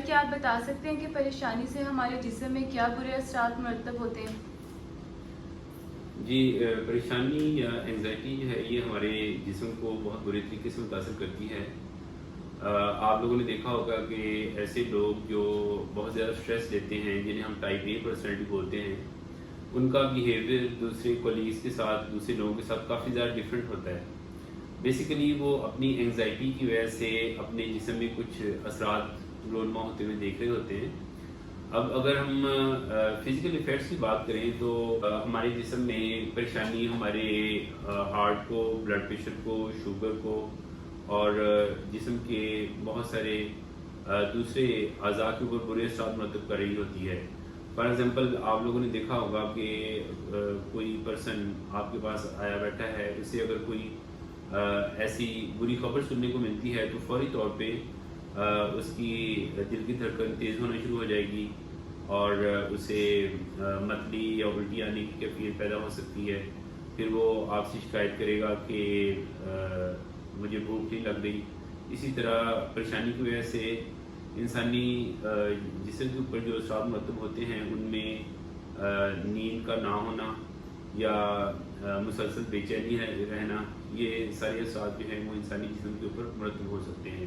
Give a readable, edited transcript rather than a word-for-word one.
کیا آپ بتا سکتے ہیں کہ پریشانی سے ہمارے جسم میں کیا برے اثرات مرتب ہوتے ہیں؟ جی، پریشانی یا انزائٹی جو ہے یہ ہمارے جسم کو بہت برے طریقے سے متاثر کرتی ہے۔ آپ لوگوں نے دیکھا ہوگا کہ ایسے لوگ جو بہت زیادہ اسٹریس لیتے ہیں، جنہیں ہم ٹائپ اے پرسنالٹی بولتے ہیں، ان کا بیہیویئر دوسرے کولیگز کے ساتھ، دوسرے لوگوں کے ساتھ کافی زیادہ ڈفرینٹ ہوتا ہے۔ بیسیکلی وہ اپنی انگزائٹی کی وجہ سے اپنے جسم میں کچھ اثرات رونما ہوتے ہوئے دیکھ رہے ہوتے ہیں۔ اب اگر ہم فزیکل ایفیکٹس کی بات کریں تو ہمارے جسم میں پریشانی ہمارے ہارٹ کو، بلڈ پریشر کو، شوگر کو اور جسم کے بہت سارے دوسرے اعضاء کے اوپر برے اثرات مرتب کر رہی ہوتی ہے۔ فار ایگزامپل آپ لوگوں نے دیکھا ہوگا کہ کوئی پرسن آپ کے پاس آیا بیٹھا ہے، اس سے اگر کوئی ایسی بری خبر سننے کو ملتی ہے تو فوری طور پہ اس کی دل کی دھڑکن تیز ہونا شروع ہو جائے گی اور اسے متلی یا الٹی آنے کی کیفیت پیدا ہو سکتی ہے۔ پھر وہ آپ سے شکایت کرے گا کہ مجھے بھوک نہیں لگ رہی۔ اسی طرح پریشانی کی وجہ سے انسانی جسم کے اوپر جو اثرات مرتب ہوتے ہیں ان میں نیند کا نہ ہونا یا مسلسل بے چینی رہنا، یہ سارے اثرات جو ہیں وہ انسانی جسم کے اوپر مرتب ہو سکتے ہیں۔